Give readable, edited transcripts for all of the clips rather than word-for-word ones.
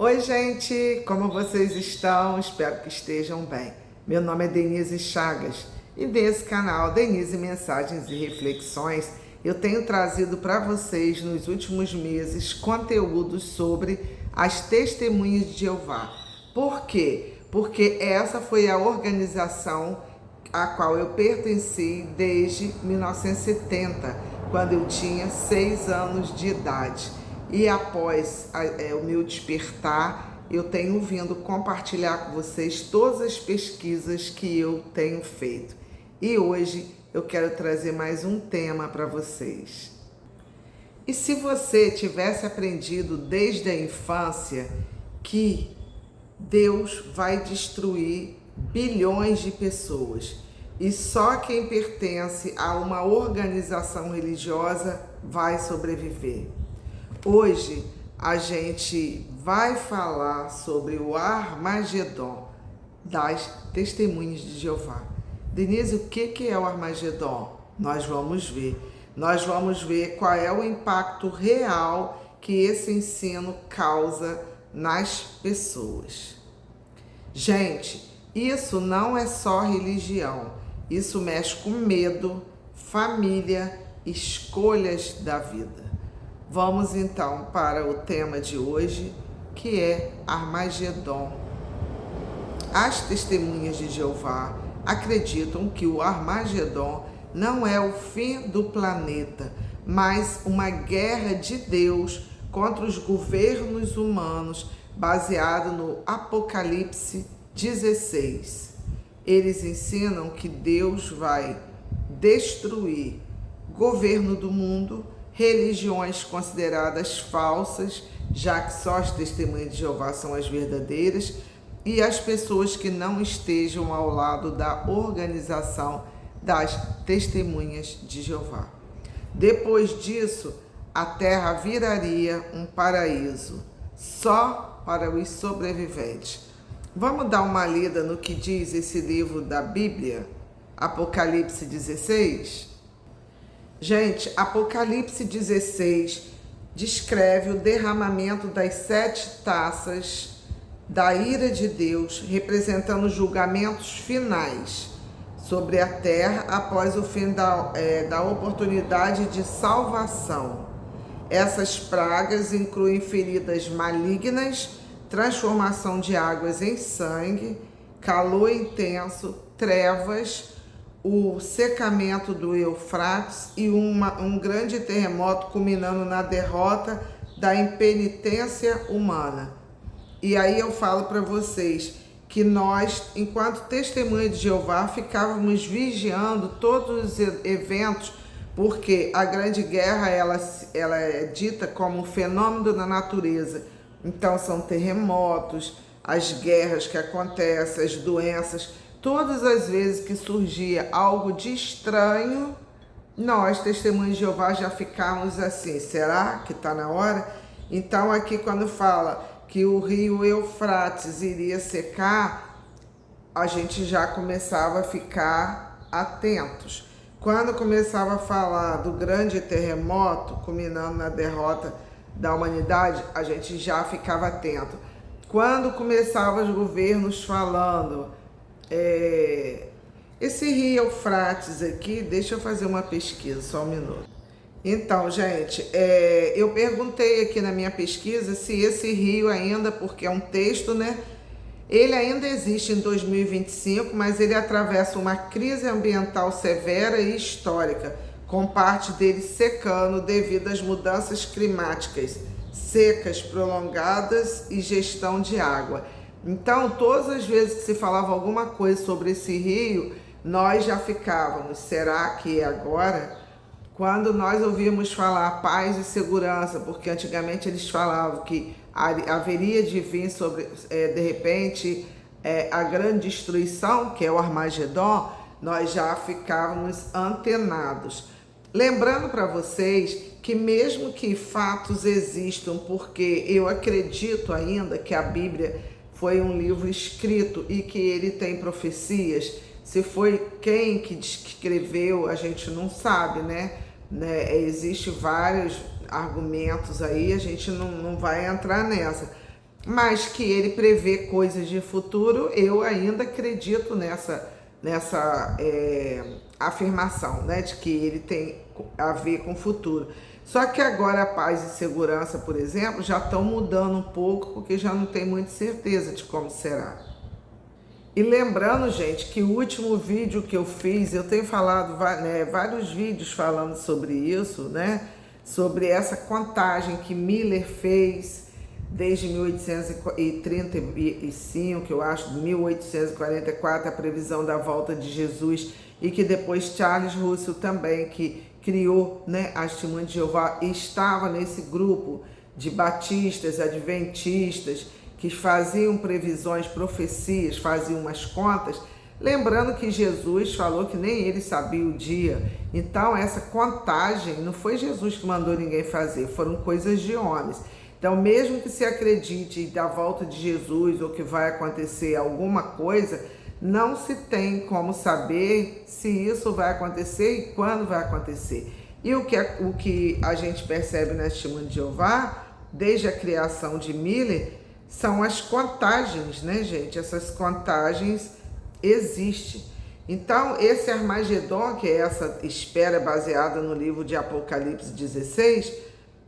Oi, gente! Como vocês estão? Espero que estejam bem. Meu nome é Denise Chagas e nesse canal Denise Mensagens e Reflexões eu tenho trazido para vocês nos últimos meses conteúdos sobre as Testemunhas de Jeová. Por quê? Porque essa foi a organização a qual eu pertenci desde 1970, quando eu tinha 6 anos de idade. E após o meu despertar, eu tenho vindo compartilhar com vocês todas as pesquisas que eu tenho feito. E hoje eu quero trazer mais um tema para vocês. E se você tivesse aprendido desde a infância que Deus vai destruir bilhões de pessoas e só quem pertence a uma organização religiosa vai sobreviver. Hoje a gente vai falar sobre o Armagedon das Testemunhas de Jeová. Denise, o que é o Armagedon? Nós vamos ver. Nós vamos ver qual é o impacto real que esse ensino causa nas pessoas. Gente, isso não é só religião. Isso mexe com medo, família, escolhas da vida. Vamos então para o tema de hoje, que é Armagedon. As Testemunhas de Jeová acreditam que o Armagedon não é o fim do planeta, mas uma guerra de Deus contra os governos humanos, baseado no Apocalipse 16. Eles ensinam que Deus vai destruir governo do mundo, religiões consideradas falsas, já que só as Testemunhas de Jeová são as verdadeiras, e as pessoas que não estejam ao lado da organização das Testemunhas de Jeová. Depois disso, a terra viraria um paraíso, só para os sobreviventes. Vamos dar uma lida no que diz esse livro da Bíblia, Apocalipse 16? Gente, Apocalipse 16 descreve o derramamento das 7 taças da ira de Deus, representando julgamentos finais sobre a terra após o fim da oportunidade de salvação. Essas pragas incluem feridas malignas, transformação de águas em sangue, calor intenso, trevas, o secamento do Eufrates e um grande terremoto culminando na derrota da impenitência humana. E aí eu falo para vocês que nós, enquanto testemunhas de Jeová, ficávamos vigiando todos os eventos, porque a grande guerra ela é dita como um fenômeno da natureza. Então são terremotos, as guerras que acontecem, as doenças. Todas as vezes que surgia algo de estranho, nós, testemunhas de Jeová, já ficamos assim, será que está na hora? Então aqui quando fala que o rio Eufrates iria secar, a gente já começava a ficar atentos. Quando começava a falar do grande terremoto, culminando na derrota da humanidade, a gente já ficava atento. Quando começavam os governos falando, esse rio Eufrates aqui, deixa eu fazer uma pesquisa, só um minuto. Então, gente, eu perguntei aqui na minha pesquisa se esse rio ainda, porque é um texto, né? Ele ainda existe em 2025, mas ele atravessa uma crise ambiental severa e histórica, com parte dele secando devido às mudanças climáticas, secas, prolongadas e gestão de água. Então, todas as vezes que se falava alguma coisa sobre esse rio, nós já ficávamos, será que é agora? Quando nós ouvíamos falar paz e segurança, porque antigamente eles falavam que haveria de vir sobre, de repente, a grande destruição, que é o Armagedon, nós já ficávamos antenados. Lembrando para vocês que mesmo que fatos existam, porque eu acredito ainda que a Bíblia foi um livro escrito e que ele tem profecias, se foi quem que escreveu, a gente não sabe, né? Existe vários argumentos aí, a gente não vai entrar nessa. mas que ele prevê coisas de futuro, eu ainda acredito nessa afirmação, né, de que ele tem a ver com o futuro. Só que agora a paz e segurança, por exemplo, já estão mudando um pouco, porque já não tem muita certeza de como será. E lembrando, gente, que o último vídeo que eu fiz, eu tenho falado, né, vários vídeos falando sobre isso, né, sobre essa contagem que Miller fez desde 1835, eu acho, 1844, a previsão da volta de Jesus, e que depois Charles Russell também, que criou, né, a Testemunha de Jeová, estava nesse grupo de batistas, adventistas, que faziam previsões, profecias, faziam umas contas, lembrando que Jesus falou que nem ele sabia o dia. Então essa contagem não foi Jesus que mandou ninguém fazer, foram coisas de homens. Então, mesmo que se acredite da volta de Jesus ou que vai acontecer alguma coisa, não se tem como saber se isso vai acontecer e quando vai acontecer. E o que a gente percebe na Testemunha de Jeová, desde a criação de Miller, são as contagens, né, gente? Essas contagens existem. Então, esse Armagedon, que é essa espera baseada no livro de Apocalipse 16,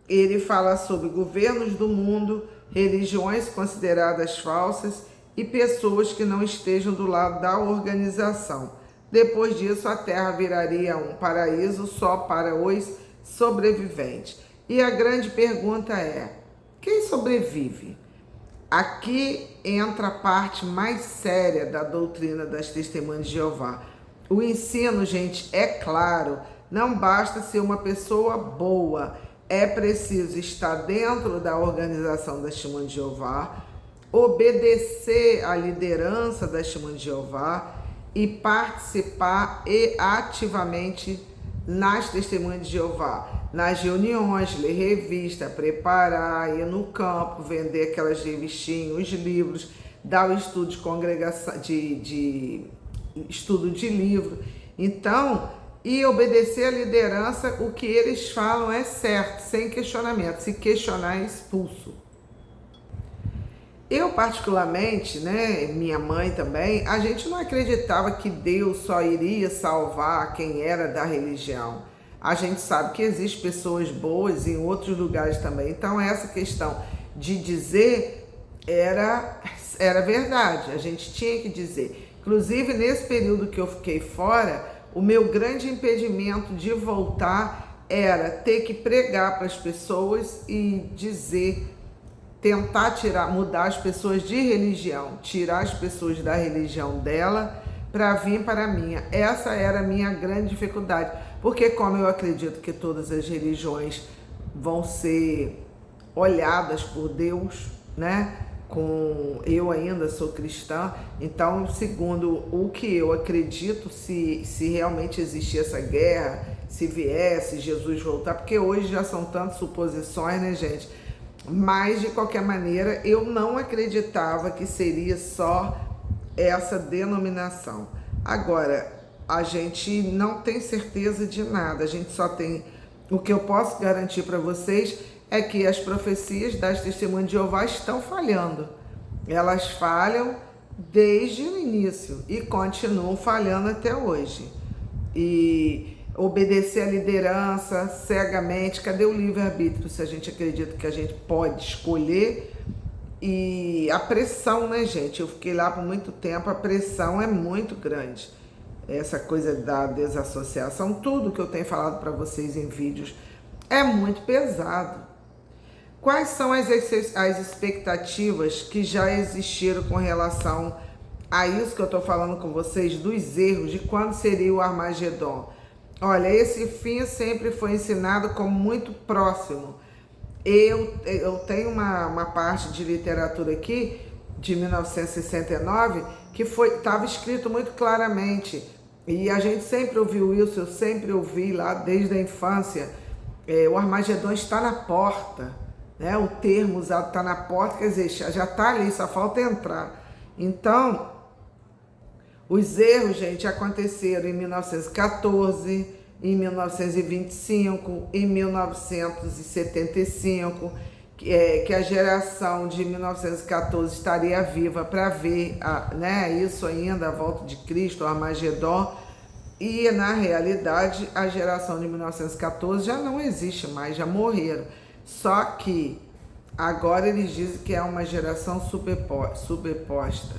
ele fala sobre governos do mundo, religiões consideradas falsas e pessoas que não estejam do lado da organização. Depois disso, a Terra viraria um paraíso só para os sobreviventes. E a grande pergunta é: quem sobrevive? Aqui entra a parte mais séria da doutrina das Testemunhas de Jeová. O ensino, gente, é claro, não basta ser uma pessoa boa, é preciso estar dentro da organização das Testemunhas de Jeová, obedecer à liderança das Testemunhas de Jeová e participar ativamente nas Testemunhas de Jeová, nas reuniões, ler revista, preparar, ir no campo, vender aquelas revistinhas, os livros, dar o estudo de congregação, estudo de livro. Então, e obedecer à liderança, o que eles falam é certo, sem questionamento. Se questionar, é expulso. Eu, particularmente, né, minha mãe também, a gente não acreditava que Deus só iria salvar quem era da religião. A gente sabe que existem pessoas boas em outros lugares também. Então, essa questão de dizer era verdade, a gente tinha que dizer. Inclusive, nesse período que eu fiquei fora, o meu grande impedimento de voltar era ter que pregar para as pessoas e dizer, tentar mudar as pessoas de religião, tirar as pessoas da religião dela para vir para a minha. Essa era a minha grande dificuldade, porque como eu acredito que todas as religiões vão ser olhadas por Deus, né? Eu ainda sou cristã, então, segundo o que eu acredito, se realmente existir essa guerra, se viesse Jesus voltar, porque hoje já são tantas suposições, né, gente? Mas, de qualquer maneira, eu não acreditava que seria só essa denominação. Agora, a gente não tem certeza de nada, a gente só tem... O que eu posso garantir para vocês é que as profecias das Testemunhas de Jeová estão falhando. Elas falham desde o início e continuam falhando até hoje. E obedecer à liderança cegamente, cadê o livre-arbítrio se a gente acredita que a gente pode escolher? E a pressão, né, gente? Eu fiquei lá por muito tempo, a pressão é muito grande. Essa coisa da desassociação, tudo que eu tenho falado para vocês em vídeos é muito pesado. Quais são as expectativas que já existiram com relação a isso que eu estou falando com vocês, dos erros, de quando seria o Armagedon? Olha, esse fim sempre foi ensinado como muito próximo. Eu tenho uma parte de literatura aqui, de 1969, que estava escrito muito claramente. E a gente sempre ouviu isso, eu sempre ouvi lá desde a infância. O Armagedon está na porta. Né? O termo usado está na porta, quer dizer, já está ali, só falta entrar. Então, os erros, gente, aconteceram em 1914, em 1925, em 1975, que a geração de 1914 estaria viva para ver isso ainda, a volta de Cristo, o Armagedon. E, na realidade, a geração de 1914 já não existe mais, já morreram. Só que agora eles dizem que é uma geração sobreposta.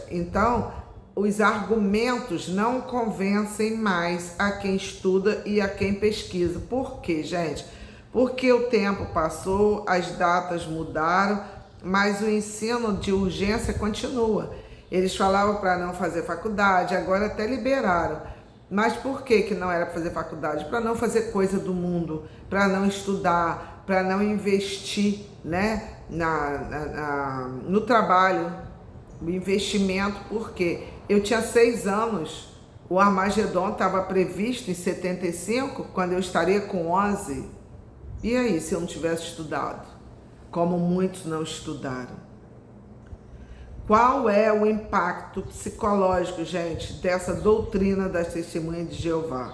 Então, os argumentos não convencem mais a quem estuda e a quem pesquisa. Por quê, gente? Porque o tempo passou, as datas mudaram, mas o ensino de urgência continua. Eles falavam para não fazer faculdade, agora até liberaram. Mas por que não era para fazer faculdade? Para não fazer coisa do mundo, para não estudar, para não investir, né, no trabalho, o investimento. Porque eu tinha 6 anos, o Armagedon estava previsto em 75, quando eu estaria com 11. E aí, se eu não tivesse estudado? Como muitos não estudaram. Qual é o impacto psicológico, gente, dessa doutrina das testemunhas de Jeová?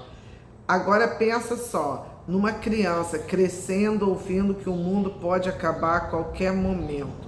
Agora pensa só, numa criança crescendo, ouvindo que o mundo pode acabar a qualquer momento.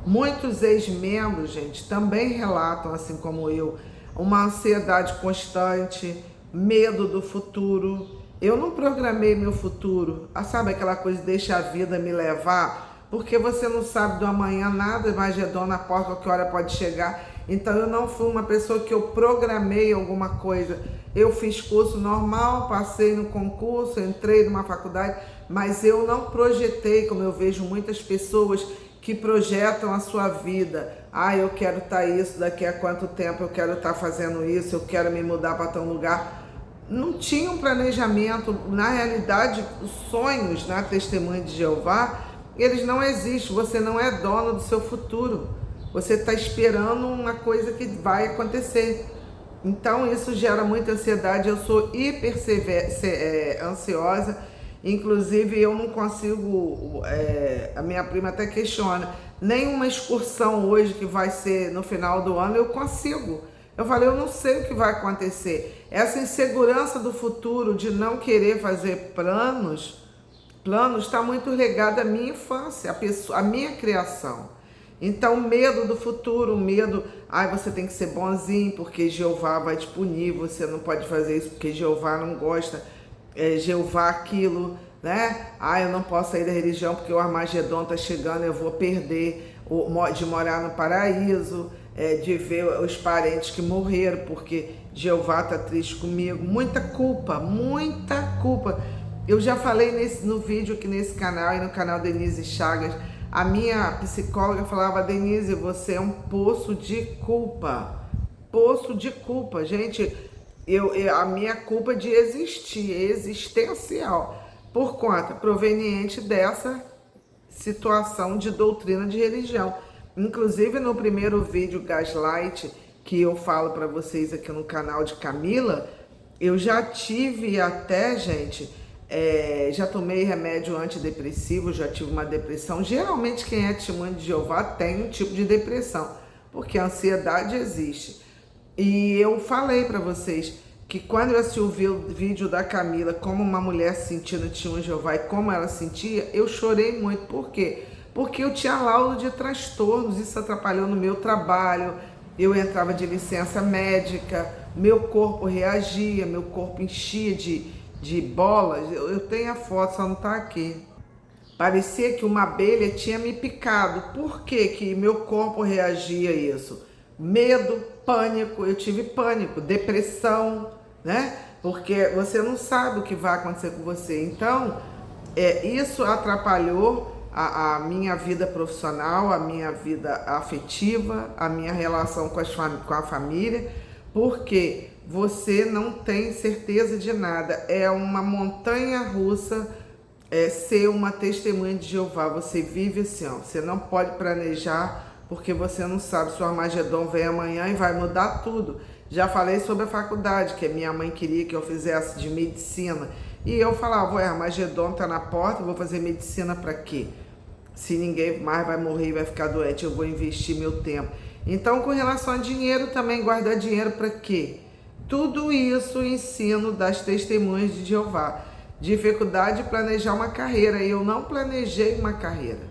Muitos ex-membros, gente, também relatam, assim como eu, uma ansiedade constante, medo do futuro. Eu não programei meu futuro. Sabe aquela coisa, deixa a vida me levar? Porque você não sabe do amanhã nada, Armagedon na porta, qualquer hora pode chegar. Então eu não fui uma pessoa que eu programei alguma coisa. Eu fiz curso normal, passei no concurso, entrei numa faculdade, mas eu não projetei, como eu vejo muitas pessoas que projetam a sua vida. Eu quero estar isso, daqui a quanto tempo eu quero estar fazendo isso, eu quero me mudar para tal lugar. Não tinha um planejamento. Na realidade, os sonhos na Testemunha de Jeová, eles não existem. Você não é dono do seu futuro. Você está esperando uma coisa que vai acontecer. Então isso gera muita ansiedade. Eu sou hiper ansiosa. Inclusive eu não consigo, a minha prima até questiona, nenhuma excursão hoje que vai ser no final do ano eu consigo. Eu falei, eu não sei o que vai acontecer. Essa insegurança do futuro, de não querer fazer planos está muito ligada à minha infância, à minha criação. Então, medo do futuro, medo, você tem que ser bonzinho, porque Jeová vai te punir, você não pode fazer isso porque Jeová não gosta, Jeová aquilo, né? Eu não posso sair da religião porque o Armagedon está chegando, eu vou perder de morar no paraíso, de ver os parentes que morreram, porque Jeová está triste comigo. Muita culpa, muita culpa. Eu já falei no vídeo aqui nesse canal e no canal Denise Chagas. A minha psicóloga falava, Denise, você é um poço de culpa. Poço de culpa. Gente, a minha culpa de existir, existencial, por conta proveniente dessa situação de doutrina de religião. Inclusive no primeiro vídeo Gaslight, que eu falo para vocês aqui no canal de Camila, eu já tive até, gente, já tomei remédio antidepressivo, já tive uma depressão. Geralmente quem é testemunho de Jeová tem um tipo de depressão, porque a ansiedade existe. E eu falei para vocês que quando eu assisti o vídeo da Camila, como uma mulher sentindo testemunho de Jeová e como ela sentia, eu chorei muito. Por quê? Porque eu tinha laudo de transtornos, isso atrapalhou no meu trabalho, eu entrava de licença médica, meu corpo reagia, meu corpo enchia de bolas. Eu tenho a foto, só não tá aqui. Parecia que uma abelha tinha me picado. Por que que meu corpo reagia a isso? Medo, pânico, eu tive pânico, depressão, né? Porque você não sabe o que vai acontecer com você. Então, isso atrapalhou a minha vida profissional, a minha vida afetiva, a minha relação com a família, porque você não tem certeza de nada. É uma montanha russa ser uma testemunha de Jeová. Você vive assim, você não pode planejar, porque você não sabe se o Armagedon vem amanhã e vai mudar tudo. Já falei sobre a faculdade, que a minha mãe queria que eu fizesse de medicina. E eu falava, Armagedon tá na porta, eu vou fazer medicina para quê? Se ninguém mais vai morrer e vai ficar doente, eu vou investir meu tempo. Então, com relação a dinheiro também, guardar dinheiro para quê? Tudo isso ensino das testemunhas de Jeová. dificuldade de planejar uma carreira. Eu não planejei uma carreira,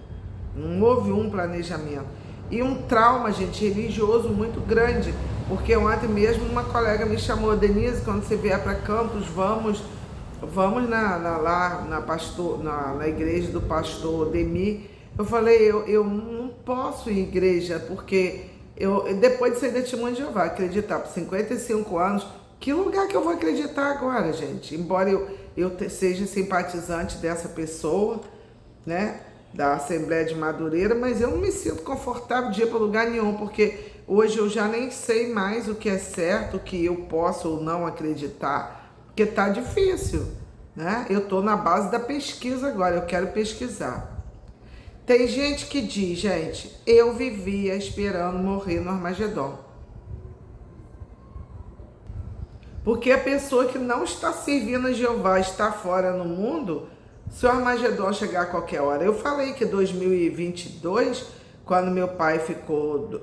não houve um planejamento. E um trauma, gente, religioso muito grande, porque ontem mesmo uma colega me chamou: Denise, quando você vier para Campos, vamos na igreja do pastor Demi. Eu falei, eu não posso ir à igreja, porque depois de ser testemunho de Jeová, acreditar por 55 anos, que lugar que eu vou acreditar agora, gente? Embora eu seja simpatizante dessa pessoa, né, da Assembleia de Madureira, mas eu não me sinto confortável de ir para lugar nenhum, porque hoje eu já nem sei mais o que é certo, o que eu posso ou não acreditar, porque tá difícil, né? Eu tô na base da pesquisa agora, eu quero pesquisar. Tem gente que diz, gente, eu vivia esperando morrer no Armagedon. Porque a pessoa que não está servindo a Jeová, está fora no mundo, se o Armagedon chegar a qualquer hora. Eu falei que 2022, quando meu pai ficou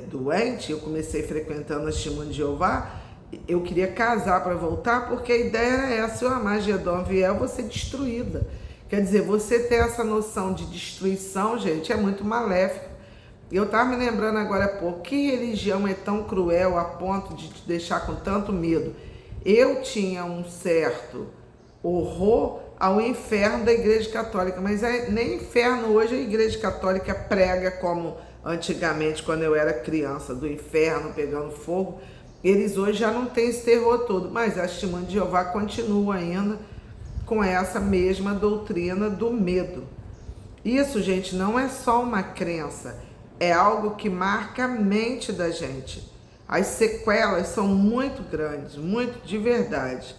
doente, eu comecei frequentando a Testemunho de Jeová, eu queria casar para voltar, porque a ideia era essa: se o Armagedon vier, eu vou ser destruída. Quer dizer, você ter essa noção de destruição, gente, é muito maléfico. Eu estava me lembrando agora há pouco, que religião é tão cruel a ponto de te deixar com tanto medo? Eu tinha um certo horror ao inferno da Igreja Católica, mas nem inferno hoje a Igreja Católica prega como antigamente, quando eu era criança, do inferno pegando fogo. Eles hoje já não têm esse terror todo, mas a Testemunha de Jeová continua ainda com essa mesma doutrina do medo. Isso, gente, não é só uma crença, é algo que marca a mente da gente. As sequelas são muito grandes, muito de verdade.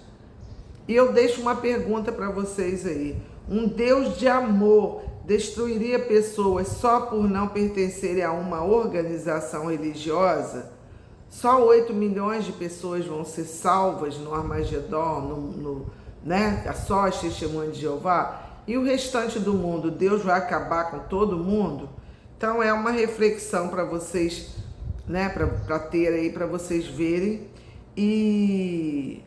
E eu deixo uma pergunta para vocês aí: um Deus de amor destruiria pessoas só por não pertencerem a uma organização religiosa? Só 8 milhões de pessoas vão ser salvas no Armagedon, né? Só as Testemunhas de Jeová? E o restante do mundo, Deus vai acabar com todo mundo? Então é uma reflexão para vocês, né? Para ter aí, para vocês verem. E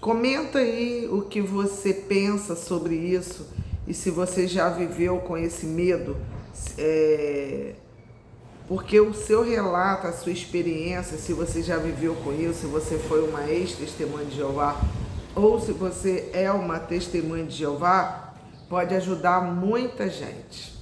comenta aí o que você pensa sobre isso, e se você já viveu com esse medo, porque o seu relato, a sua experiência, se você já viveu com isso, se você foi uma ex-testemunha de Jeová, ou se você é uma testemunha de Jeová, pode ajudar muita gente.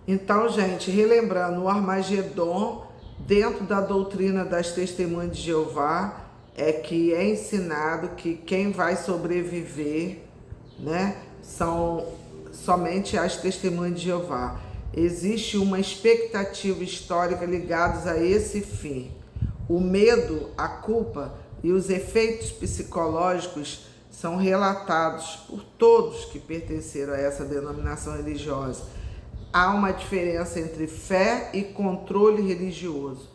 Então, gente, relembrando, o Armagedon, dentro da doutrina das testemunhas de Jeová, é que é ensinado que quem vai sobreviver, né, são somente as testemunhas de Jeová. Existe uma expectativa histórica ligados a esse fim. O medo, a culpa e os efeitos psicológicos são relatados por todos que pertenceram a essa denominação religiosa. Há uma diferença entre fé e controle religioso.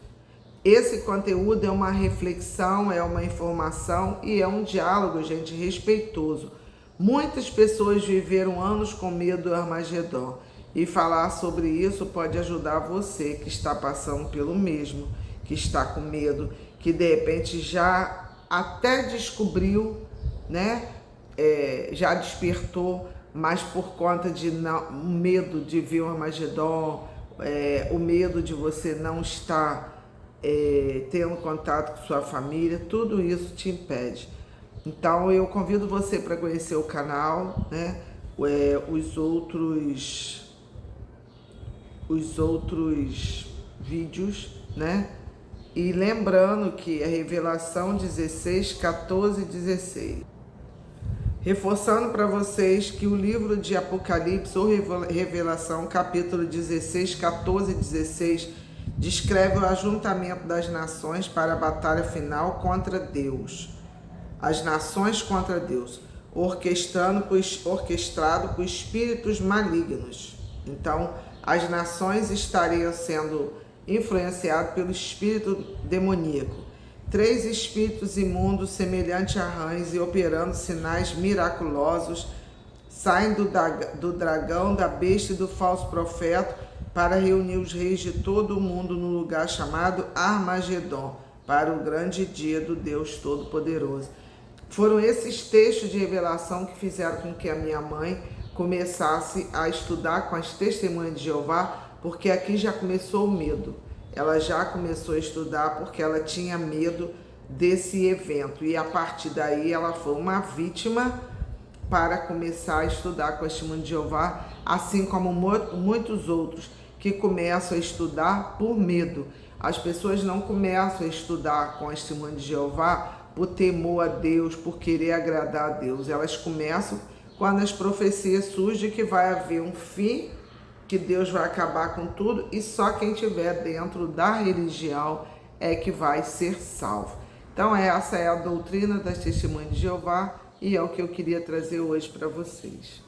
Esse conteúdo é uma reflexão, é uma informação e é um diálogo, gente, respeitoso. Muitas pessoas viveram anos com medo do Armagedon, e falar sobre isso pode ajudar você que está passando pelo mesmo, que está com medo, que de repente já até descobriu, né? Já despertou, mas por conta de medo de ver o Armagedon, o medo de você não estar tendo contato com sua família, tudo isso te impede. Então eu convido você para conhecer o canal, né? Os outros vídeos, né? E lembrando que é Revelação 16, 14 e 16. Reforçando para vocês que o livro de Apocalipse ou Revelação, capítulo 16, 14 e 16, descreve o ajuntamento das nações para a batalha final contra Deus. As nações contra Deus, orquestrado por espíritos malignos. Então, as nações estariam sendo influenciadas pelo espírito demoníaco. 3 espíritos imundos, semelhantes a rãs e operando sinais miraculosos, saem do dragão, da besta e do falso profeta para reunir os reis de todo o mundo no lugar chamado Armagedon, para o grande dia do Deus Todo-Poderoso. Foram esses textos de revelação que fizeram com que a minha mãe começasse a estudar com as testemunhas de Jeová, porque aqui já começou o medo. Ela já começou a estudar porque ela tinha medo desse evento. E a partir daí ela foi uma vítima para começar a estudar com a testemunha de Jeová, assim como muitos outros que começam a estudar por medo. As pessoas não começam a estudar com a testemunha de Jeová por temor a Deus, por querer agradar a Deus. Elas começam quando as profecias surgem que vai haver um fim, que Deus vai acabar com tudo e só quem estiver dentro da religião é que vai ser salvo. Então essa é a doutrina das testemunhas de Jeová e é o que eu queria trazer hoje para vocês.